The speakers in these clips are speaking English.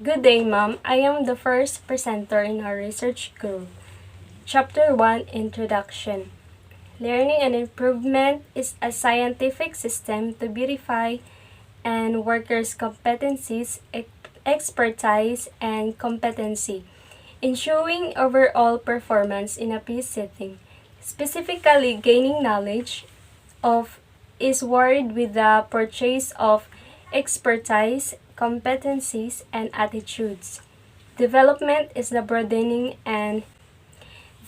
Good day, ma'am. I am the first presenter in our research group. Chapter 1, Introduction. Learning and improvement is a scientific system to beautify and workers' competencies, expertise, and competency, ensuring overall performance in a peace setting. Specifically, gaining knowledge of is word with the purchase of expertise, competencies, and attitudes. Development is the broadening and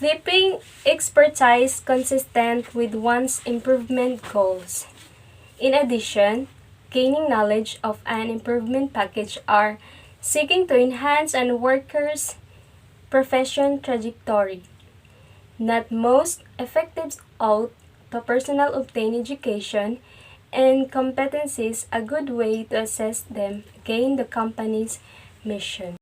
deepening expertise consistent with one's improvement goals. In addition, gaining knowledge of an improvement package are seeking to enhance a worker's profession trajectory. Not most effective out to personal obtain education and competencies a good way to assess them gain the company's mission.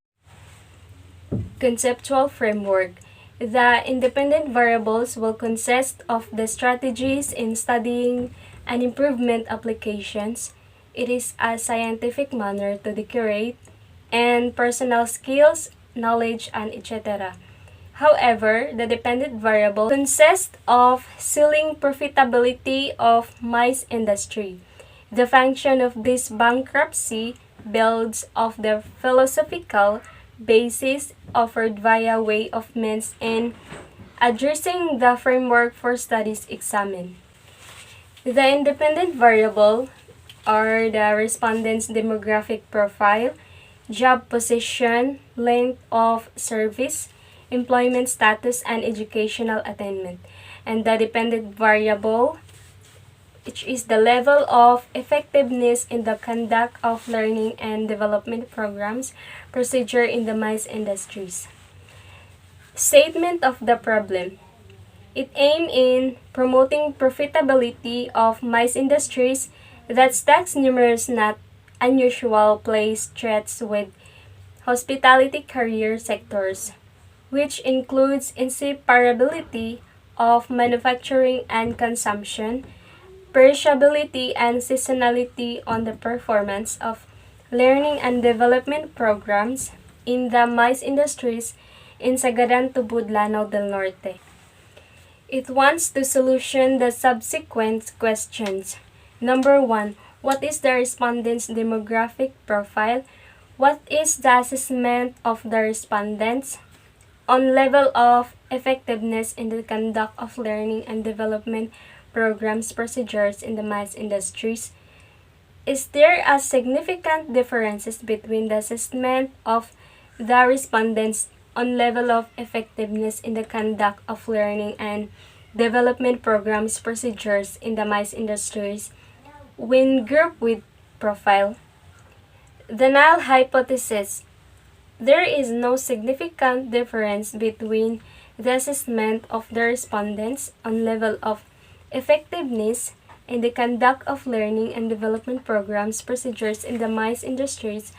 Conceptual framework. The independent variables will consist of the strategies in studying and improvement applications. It is a scientific manner to decorate and personal skills, knowledge, and etc. However, the dependent variable consists of ceiling profitability of mice industry. The function of this bankruptcy builds off the philosophical basis offered via way of means in addressing the framework for studies examined. The independent variable are the respondent's demographic profile, job position, length of service, employment status, and educational attainment. And the dependent variable, which is the level of effectiveness in the conduct of learning and development programs, procedure in the mice industries. Statement of the problem. It aims in promoting profitability of mice industries that stacks numerous not unusual place threats with hospitality career sectors, which includes inseparability of manufacturing and consumption, perishability and seasonality on the performance of learning and development programs in the mice industries in Sagaran Tubod, Lanao del Norte. It wants to solution the subsequent questions. Number 1. What is the respondent's demographic profile? What is the assessment of the respondents on level of effectiveness in the conduct of learning and development programs procedures in the mice industries? Is there a significant differences between the assessment of the respondents on level of effectiveness in the conduct of learning and development programs procedures in the mice industries when grouped with profile? The null hypothesis. There is no significant difference between the assessment of the respondents on level of effectiveness in the conduct of learning and development programs procedures in the mice industries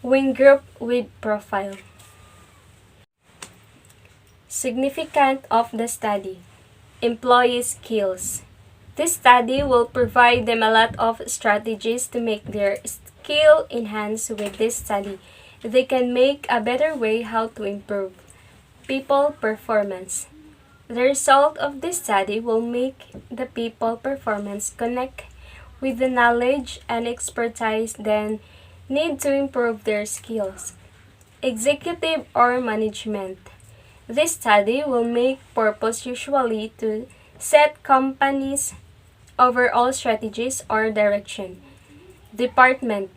when grouped with profile. Significance of the study. Employee skills. This study will provide them a lot of strategies to make their skill enhance. With this study, they can make a better way how to improve people performance. The result of this study will make the people performance connect with the knowledge and expertise then need to improve their skills. Executive or management. This study will make purpose usually to set companies' overall strategies or direction. Department.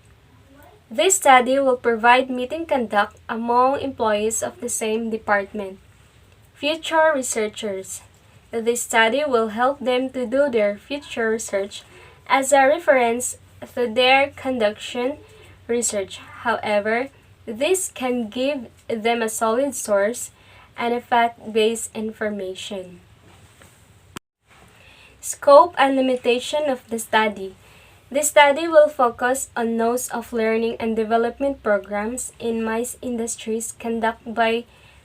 This study will provide meeting conduct among employees of the same department. Future researchers. This study will help them to do their future research as a reference to their conduction research. However, this can give them a solid source and a fact-based information. Scope and limitation of the study. The study will focus on nodes of learning and development programs in mice industries conducted by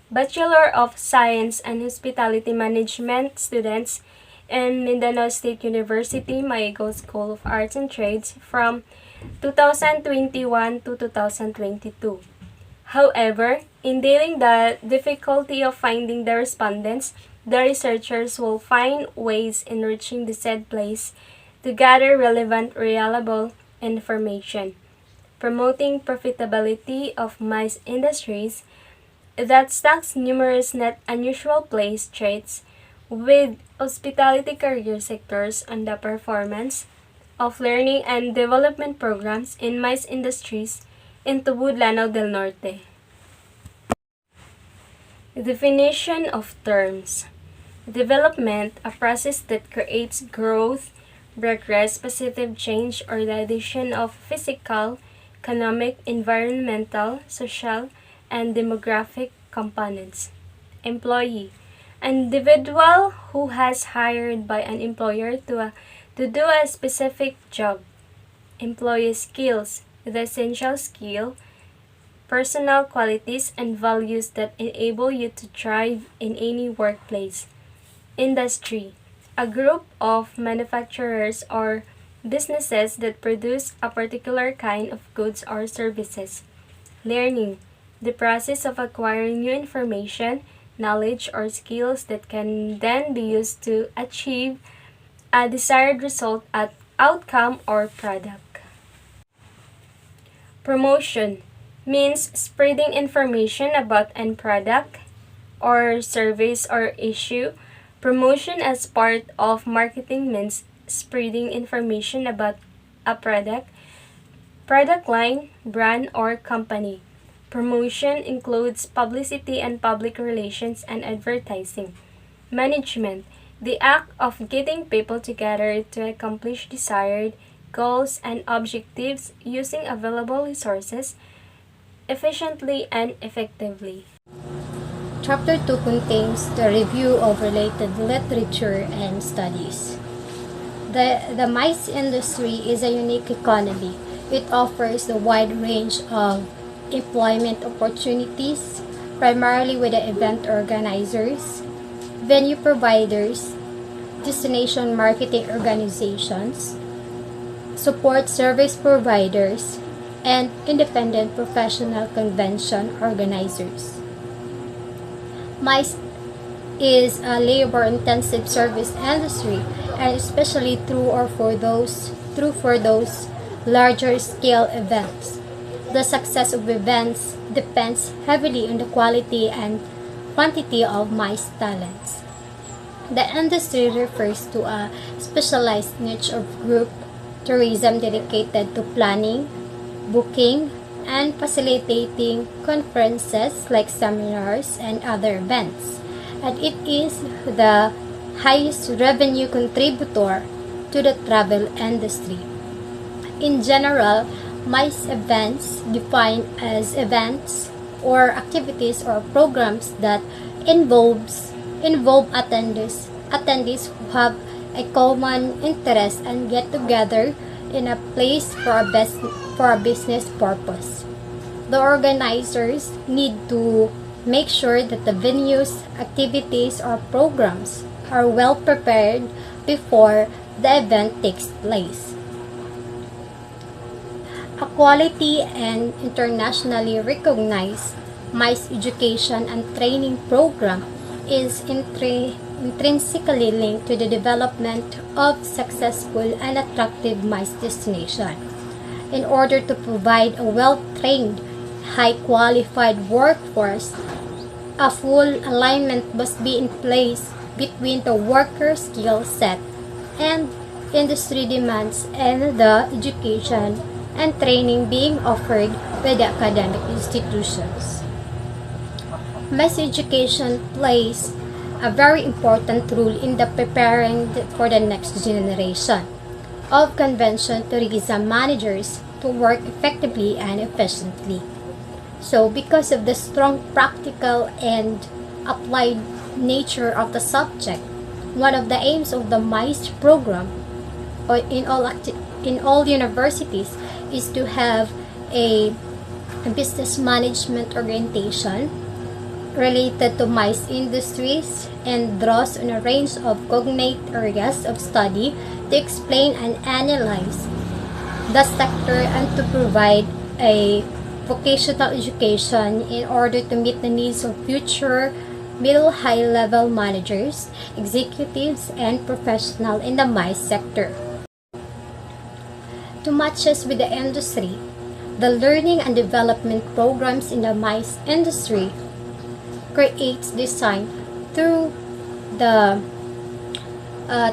Bachelor of Science and Hospitality Management students in Mindanao State University, Maigao School of Arts and Trades from 2021 to 2022. However, in dealing the difficulty of finding the respondents, the researchers will find ways in reaching the said place to gather relevant, reliable information, promoting profitability of MICE industries that stacks numerous not unusual place traits with hospitality career sectors on the performance of learning and development programs in MICE industries in Tubud, Lanao del Norte. Definition of terms. Development, a process that creates growth, progress, positive change, or the addition of physical, economic, environmental, social, and demographic components. Employee, an individual who has hired by an employer to do a specific job. Employee skills, the essential skill, personal qualities, and values that enable you to thrive in any workplace. Industry, a group of manufacturers or businesses that produce a particular kind of goods or services. Learning, the process of acquiring new information, knowledge, or skills that can then be used to achieve a desired result at outcome or product. Promotion means spreading information about an product or service or issue. Promotion as part of marketing means spreading information about a product line, brand, or company. Promotion includes publicity and public relations and advertising. Management, the act of getting people together to accomplish desired goals and objectives using available resources efficiently and effectively. Chapter 2 contains the review of related literature and studies. The MICE industry is a unique economy. It offers a wide range of employment opportunities, primarily with the event organizers, venue providers, destination marketing organizations, support service providers, and independent professional convention organizers. MICE is a labor-intensive service industry, and especially true for those larger scale events. The success of events depends heavily on the quality and quantity of MICE talents. The industry refers to a specialized niche of group tourism dedicated to planning, booking, and facilitating conferences like seminars and other events. And it is the highest revenue contributor to the travel industry. In general, MICE events defined as events or activities or programs that involve attendees who have a common interest and get together in a place for a business purpose. The organizers need to make sure that the venues, activities, or programs are well prepared before the event takes place. A quality and internationally recognized MICE education and training program is intrinsically linked to the development of successful and attractive MICE destination. In order to provide a well-trained, high-qualified workforce, a full alignment must be in place between the worker skill set and industry demands and the education and training being offered by the academic institutions. MICE education plays a very important role in the preparing for the next generation of convention tourism managers to work effectively and efficiently. So, because of the strong practical and applied nature of the subject, one of the aims of the MICE program in all universities is to have a business management orientation related to MICE industries and draws on a range of cognate areas of study to explain and analyze the sector and to provide a vocational education in order to meet the needs of future middle high level managers, executives, and professionals in the MICE sector. To match us with the industry, the learning and development programs in the MICE industry creates design through the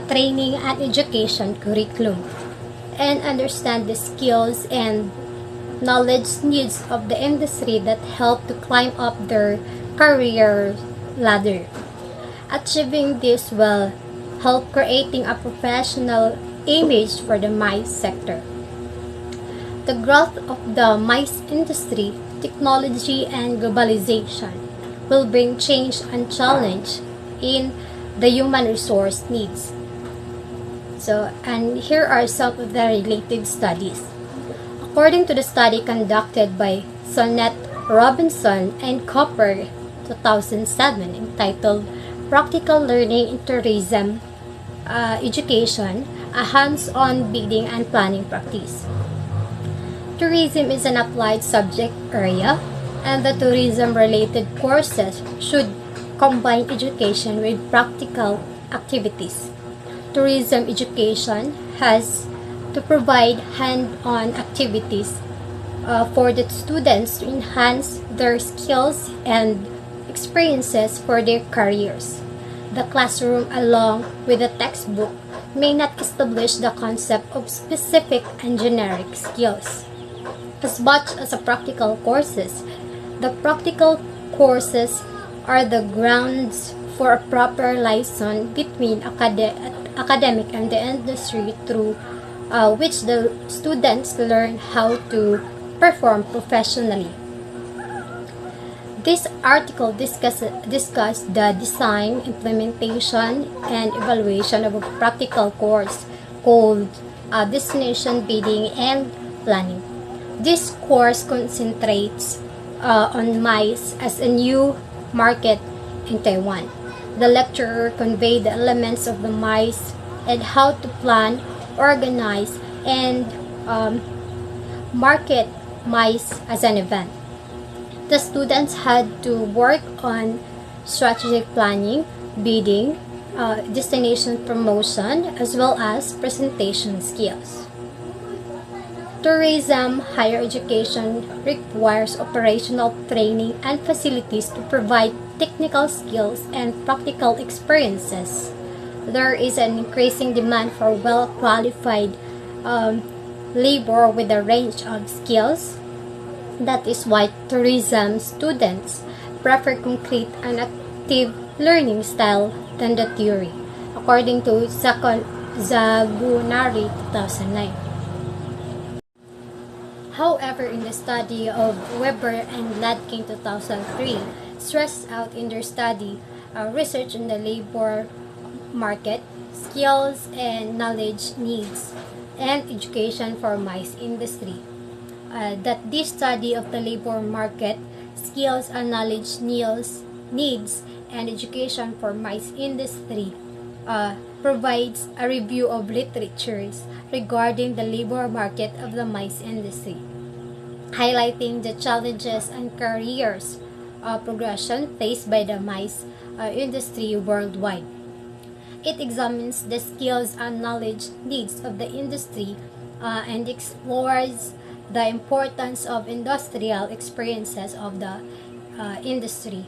training and education curriculum and understand the skills and knowledge needs of the industry that help to climb up their career ladder. Achieving this will help creating a professional image for the MICE sector. The growth of the MICE industry, technology, and globalization will bring change and challenge in the human resource needs. And here are some of the related studies. According to the study conducted by Sonnet Robinson and Copper 2007 entitled Practical Learning in Tourism Education, a hands-on bidding and planning practice. Tourism is an applied subject area, and the tourism-related courses should combine education with practical activities. Tourism education has to provide hand-on activities for the students to enhance their skills and experiences for their careers. The classroom, along with the textbook, may not establish the concept of specific and generic skills. As much as the practical courses, the practical courses are the grounds for a proper liaison between academic and the industry through which the students learn how to perform professionally. This article discussed the design, implementation, and evaluation of a practical course called Destination Bidding and Planning. This course concentrates on MICE as a new market in Taiwan. The lecturer conveyed the elements of the MICE and how to plan, organize, and market MICE as an event. The students had to work on strategic planning, bidding, destination promotion, as well as presentation skills. Tourism higher education requires operational training and facilities to provide technical skills and practical experiences. There is an increasing demand for well-qualified labor with a range of skills. That is why tourism students prefer concrete and active learning style than the theory, according to Zagunari 2009. However, in the study of Weber and Ladkin 2003, stressed out in their study research on the labor market, skills and knowledge needs, and education for MICE industry. That this study of the labor market, skills and knowledge needs, and education for MICE industry provides a review of literatures regarding the labor market of the MICE industry, highlighting the challenges and careers progression faced by the MICE industry worldwide. It examines the skills and knowledge needs of the industry and explores the importance of industrial experiences of the industry.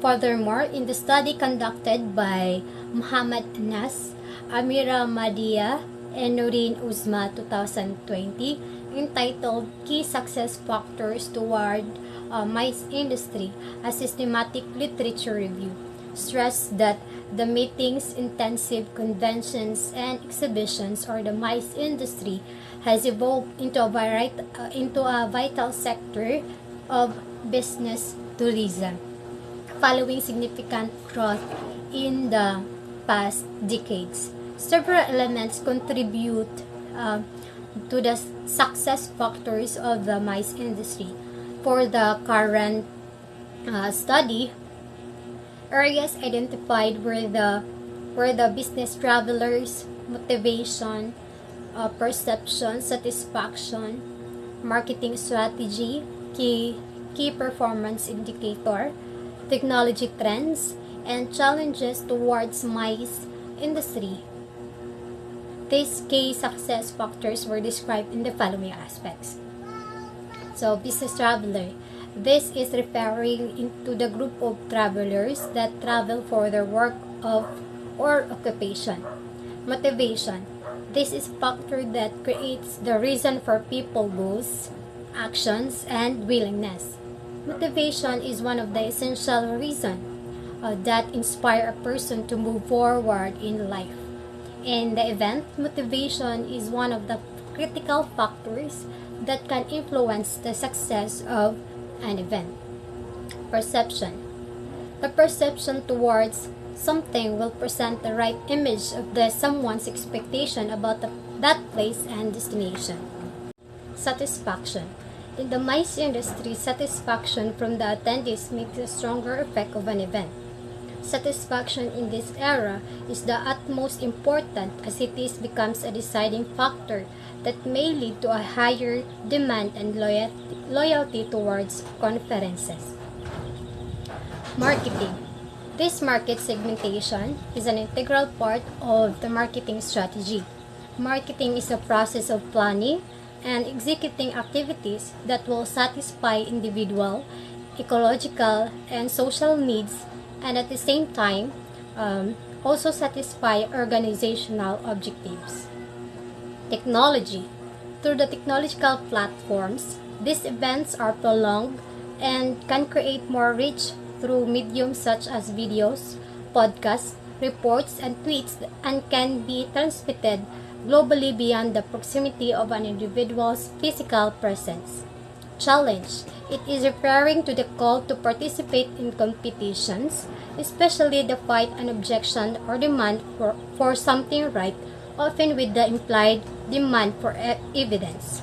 Furthermore, in the study conducted by Muhammad Anas, Amira Madia, and Noreen Uzma 2020, entitled Key Success Factors Toward MICE Industry, a Systematic Literature Review, stressed that the meetings, intensive conventions, and exhibitions or the MICE industry has evolved into a vital sector of business tourism, following significant growth in the past decades. Several elements contribute to the success factors of the MICE industry. For the current study, areas identified were the business travelers, motivation, perception, satisfaction, marketing strategy, key performance indicator, technology trends, and challenges towards MICE industry. These key success factors were described in the following aspects. So, business traveler. This is referring into the group of travelers that travel for their work of or occupation. Motivation. This is factor that creates the reason for people goals, actions, and willingness. Motivation is one of the essential reasons that inspire a person to move forward in life. In the event, motivation is one of the critical factors that can influence the success of an event. Perception. The perception towards something will present the right image of someone's expectation about that place and destination. Satisfaction. In the MICE industry, satisfaction from the attendees makes a stronger effect of an event. Satisfaction in this era is the utmost important as it becomes a deciding factor that may lead to a higher demand and loyalty towards conferences. Marketing. This market segmentation is an integral part of the marketing strategy. Marketing is a process of planning and executing activities that will satisfy individual, ecological, and social needs, and at the same time also satisfy organizational objectives. Technology. Through the technological platforms, these events are prolonged and can create more reach through mediums such as videos, podcasts, reports, and tweets, and can be transmitted globally beyond the proximity of an individual's physical presence. Challenge. It is referring to the call to participate in competitions, especially the fight and objection or demand for something right, often with the implied demand for evidence.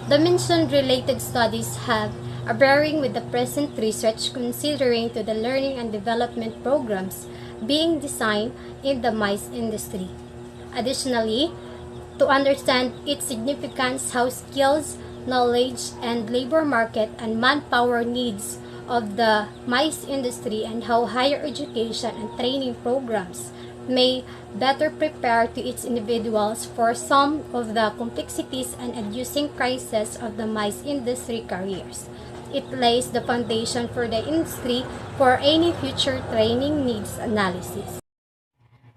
The mentioned related studies have a bearing with the present research considering to the learning and development programs being designed in the MICE industry. Additionally, to understand its significance, how skills, knowledge, and labor market and manpower needs of the MICE industry and how higher education and training programs may better prepare to its individuals for some of the complexities and educing crises of the MICE industry careers. It lays the foundation for the industry for any future training needs analysis.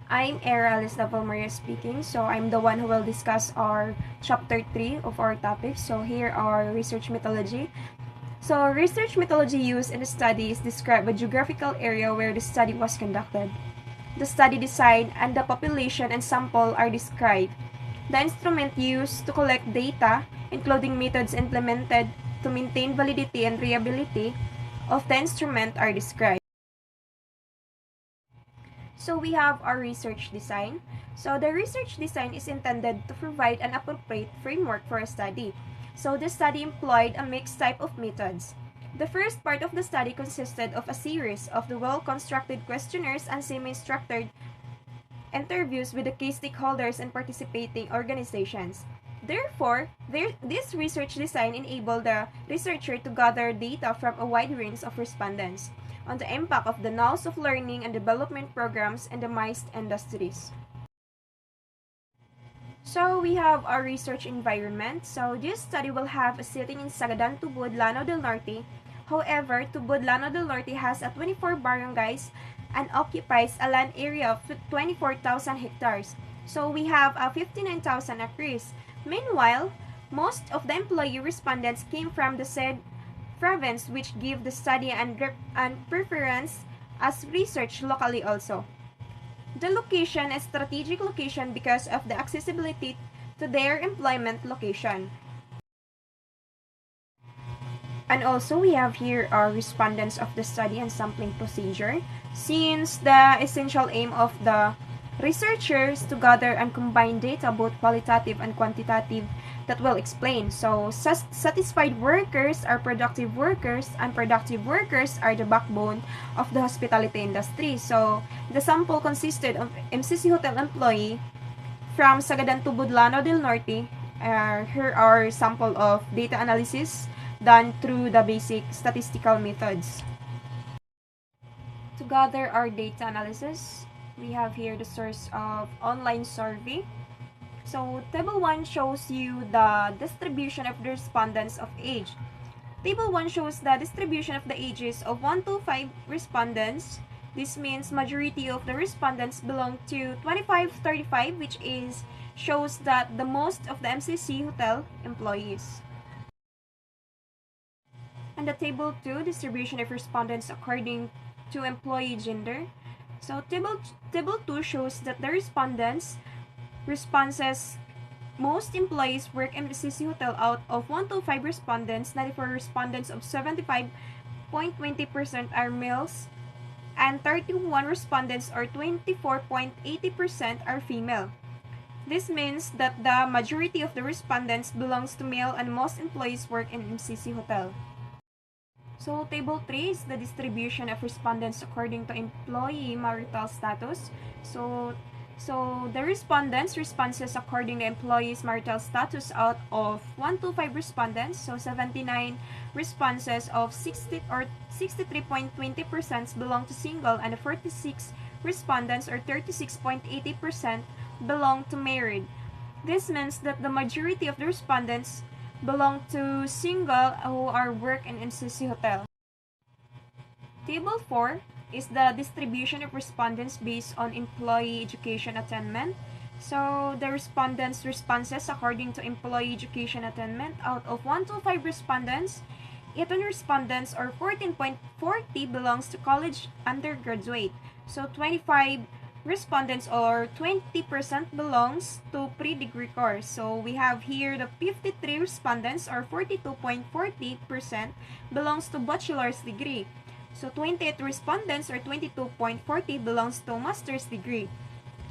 I'm Era Alistaval Maria speaking, so I'm the one who will discuss our chapter 3 of our topic. So here are research methodology. So research methodology used in the study is describe a geographical area where the study was conducted. The study design and the population and sample are described. The instrument used to collect data, including methods implemented to maintain validity and reliability of the instrument are described. So we have our research design. So the research design is intended to provide an appropriate framework for a study. So the study employed a mixed type of methods. The first part of the study consisted of a series of the well-constructed questionnaires and semi-structured interviews with the key stakeholders and participating organizations. Therefore, this research design enabled the researcher to gather data from a wide range of respondents on the impact of the knowledge of learning and development programs in the MICE industries. So we have our research environment. So this study will have a setting in Sagadan, Tubod, Lanao del Norte. However, Tubod, Lanao del Norte has a 24 barangays and occupies a land area of 24,000 hectares. So we have 59,000 acres. Meanwhile, most of the employee respondents came from the said province, which give the study and preference as research locally also. The location is strategic location because of the accessibility to their employment location. And also we have here our respondents of the study and sampling procedure. Since the essential aim of the researchers to gather and combine data both qualitative and quantitative that will explain. So satisfied workers are productive workers and productive workers are the backbone of the hospitality industry. So the sample consisted of MCC Hotel employee from Sagadan to Butlano del Norte. Here are sample of data analysis done through the basic statistical methods. To gather our data analysis, we have here the source of online survey. So table 1 shows you the distribution of the respondents of age. Table 1 shows the distribution of the ages of 1 to 5 respondents. This means majority of the respondents belong to 25-35, which shows that the most of the MCC hotel employees. And the table 2, distribution of respondents according to employee gender. So table 2 shows that the responses most employees work in the MCC hotel. Out of 1 to 5 respondents, 94 respondents of 75.20% are males, and 31 respondents or 24.80% are female. This means that the majority of the respondents belongs to male and most employees work in MCC hotel. So table 3 is the distribution of respondents according to employee marital status. So the responses according to employees marital status, out of 1 to 5 respondents, so 79 responses of 63.20% belong to single, and 46 respondents or 36.80% belong to married. This means that the majority of the respondents belong to single who are work in MCC hotel. Table 4 is the distribution of respondents based on employee education attainment. So the respondents' responses according to employee education attainment, out of 1 to 5 respondents, 18 respondents or 14.40 belongs to college undergraduate. So 25 respondents or 20% belongs to pre-degree course. So we have here the 53 respondents or 42.40% belongs to bachelor's degree. So 28 respondents or 22.40 belongs to master's degree.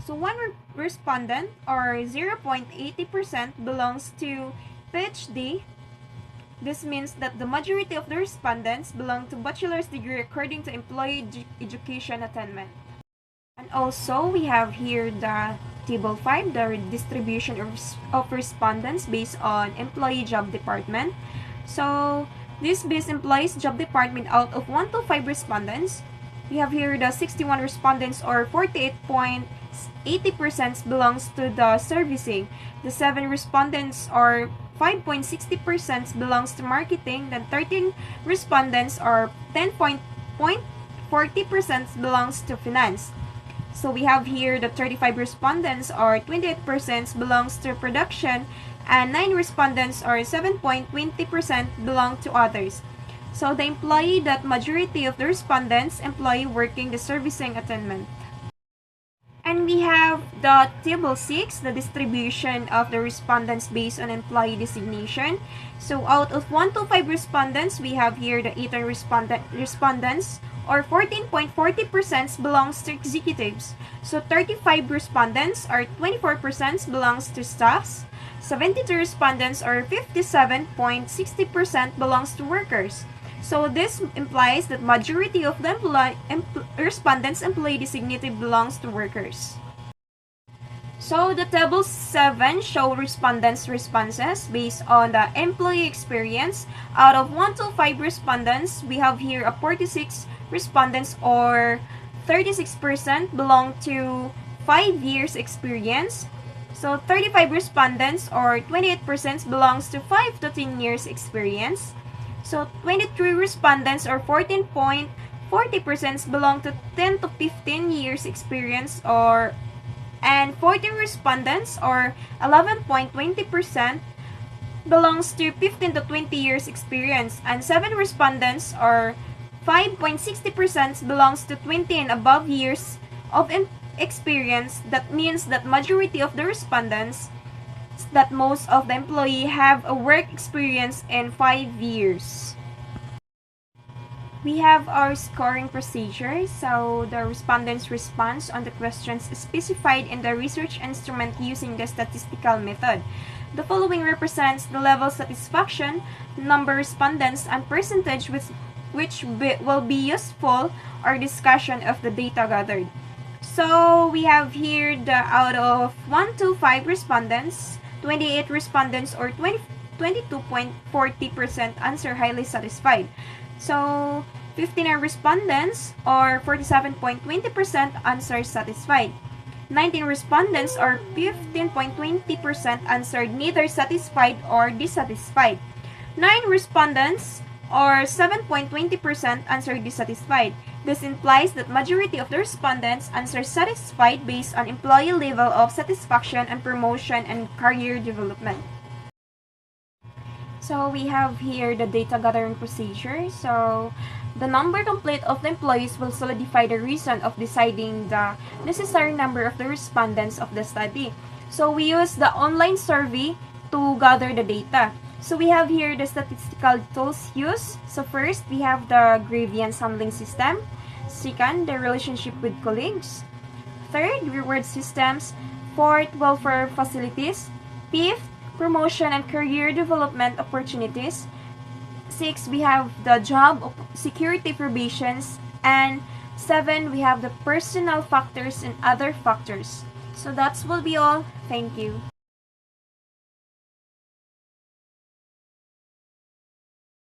So 1 respondent or 0.80% belongs to PhD. This means that the majority of the respondents belong to bachelor's degree according to employee education attainment. And also, we have here the table 5, the distribution of respondents based on employee job department. So this base employees job department, out of 1 to 5 respondents, we have here the 61 respondents or 48.80% belongs to the servicing. The 7 respondents or 5.60% belongs to marketing. Then 13 respondents or 10.40% belongs to finance. So we have here the 35 respondents or 28% belongs to production, and 9 respondents or 7.20% belong to others. So the employee that majority of the respondents employee working the servicing attainment. And we have the table 6, the distribution of the respondents based on employee designation. So out of 1 to 5 respondents, we have here the 18 respondents or 14.40% belongs to executives. So 35 respondents or 24% belongs to staffs. 72 respondents or 57.60% belongs to workers. So this implies that majority of the respondents employee designated belongs to workers. So the table 7 show respondents' responses based on the employee experience. Out of 1 to 5 respondents, we have here a 46 respondents or 36% belong to 5 years experience. So 35 respondents or 28% belongs to 5 to 10 years experience. So 23 respondents or 14.40% belong to 10 to 15 years experience, and 40 respondents or 11.20% belongs to 15 to 20 years experience, and 7 respondents or 5.60% belongs to 20 and above years of experience. That means that majority of the respondents, that most of the employee have a work experience in 5 years. We have our scoring procedure. So the respondents' response on the questions specified in the research instrument using the statistical method. The following represents the level of satisfaction, number of respondents, and percentage which will be useful or discussion of the data gathered. So we have here the out of 125 respondents, 28 respondents or 22.40% answer highly satisfied. So 59 respondents or 47.20% answer satisfied. 19 respondents or 15.20% answered neither satisfied or dissatisfied. 9 respondents or 7.20% answered dissatisfied. This implies that majority of the respondents answer satisfied based on employee level of satisfaction and promotion and career development. So we have here the data gathering procedure. So the number complete of the employees will solidify the reason of deciding the necessary number of the respondents of the study. So we use the online survey to gather the data. So we have here the statistical tools used. So first, we have the grievance handling system. Second, the relationship with colleagues. Third, reward systems. Fourth, welfare facilities. Fifth, promotion and career development opportunities. Six, we have the job security provisions. And 7, we have the personal factors and other factors. So that will be all. Thank you.